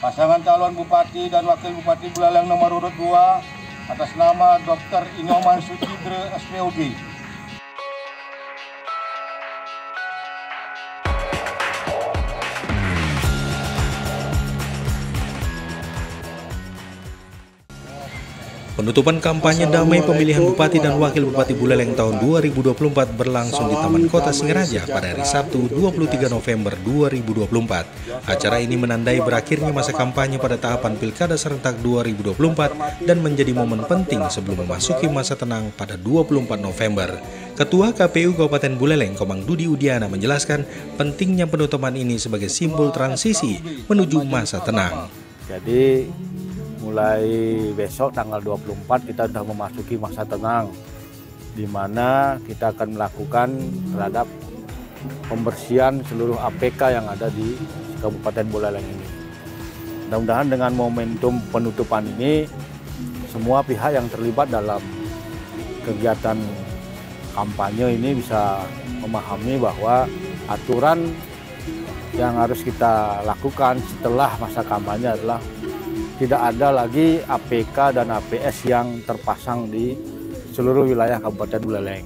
Pasangan calon Bupati dan Wakil Bupati Buleleng nomor urut 2 atas nama Dr. Inyoman Sucidre SPOG. Penutupan kampanye damai pemilihan Bupati dan Wakil Bupati Buleleng tahun 2024 berlangsung di Taman Kota Singaraja pada hari Sabtu 23 November 2024. Acara ini menandai berakhirnya masa kampanye pada tahapan Pilkada serentak 2024 dan menjadi momen penting sebelum memasuki masa tenang pada 24 November. Ketua KPU Kabupaten Buleleng, Komang Dudi Udiana menjelaskan pentingnya penutupan ini sebagai simbol transisi menuju masa tenang. Jadi mulai besok tanggal 24 kita sudah memasuki masa tenang, di mana kita akan melakukan terhadap pembersihan seluruh APK yang ada di Kabupaten Buleleng ini. Mudah-mudahan dengan momentum penutupan ini, semua pihak yang terlibat dalam kegiatan kampanye ini bisa memahami bahwa aturan yang harus kita lakukan setelah masa kampanye adalah tidak ada lagi APK dan APS yang terpasang di seluruh wilayah Kabupaten Buleleng.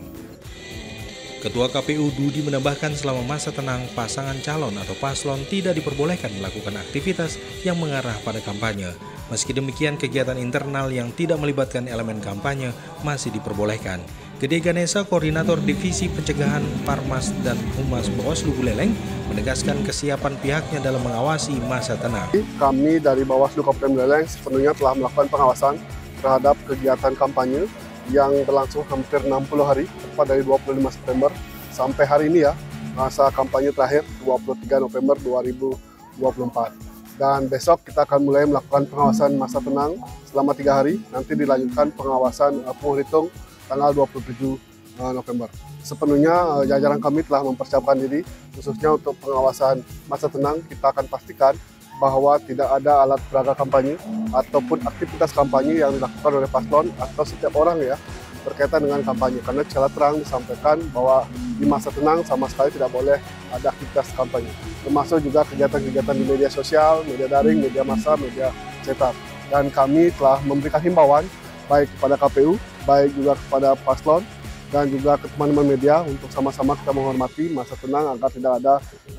Ketua KPU Dudi menambahkan selama masa tenang, pasangan calon atau paslon tidak diperbolehkan melakukan aktivitas yang mengarah pada kampanye. Meski demikian, kegiatan internal yang tidak melibatkan elemen kampanye masih diperbolehkan. Gede Ganesa, Koordinator Divisi Pencegahan Parmas dan Humas Bawaslu Buleleng, menegaskan kesiapan pihaknya dalam mengawasi masa tenang. Kami dari Bawaslu Kabupaten Buleleng sepenuhnya telah melakukan pengawasan terhadap kegiatan kampanye yang berlangsung hampir 60 hari, tepat dari 25 September sampai hari ini ya, masa kampanye terakhir 23 November 2024. Dan besok kita akan mulai melakukan pengawasan masa tenang selama 3 hari, nanti dilanjutkan pengawasan penghitung tanggal 27 November. Sepenuhnya jajaran kami telah mempersiapkan diri, khususnya untuk pengawasan masa tenang. Kita akan pastikan bahwa tidak ada alat peraga kampanye ataupun aktivitas kampanye yang dilakukan oleh paslon atau setiap orang ya berkaitan dengan kampanye. Karena secara terang disampaikan bahwa di masa tenang sama sekali tidak boleh ada aktivitas kampanye. Termasuk juga kegiatan-kegiatan di media sosial, media daring, media massa, media cetak. Dan kami telah memberikan himbauan baik kepada KPU, baik juga kepada paslon, dan juga ke teman-teman media untuk sama-sama kita menghormati masa tenang agar tidak ada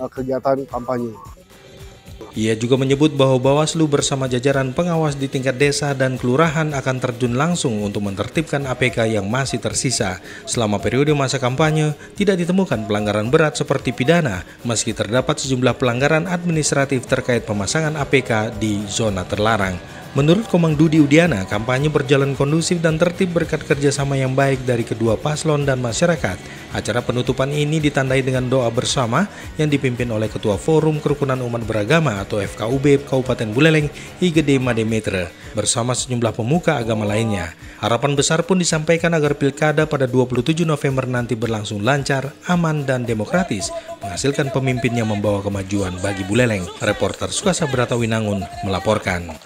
kegiatan kampanye. Ia juga menyebut bahwa Bawaslu bersama jajaran pengawas di tingkat desa dan kelurahan akan terjun langsung untuk menertibkan APK yang masih tersisa. Selama periode masa kampanye, tidak ditemukan pelanggaran berat seperti pidana, meski terdapat sejumlah pelanggaran administratif terkait pemasangan APK di zona terlarang. Menurut Komang Dudi Udiana, kampanye berjalan kondusif dan tertib berkat kerjasama yang baik dari kedua paslon dan masyarakat. Acara penutupan ini ditandai dengan doa bersama yang dipimpin oleh Ketua Forum Kerukunan Umat Beragama atau FKUB Kabupaten Buleleng, I Gede Made Metre, bersama sejumlah pemuka agama lainnya. Harapan besar pun disampaikan agar pilkada pada 27 November nanti berlangsung lancar, aman, dan demokratis, menghasilkan pemimpin yang membawa kemajuan bagi Buleleng. Reporter Sukasa Brata Winangun melaporkan.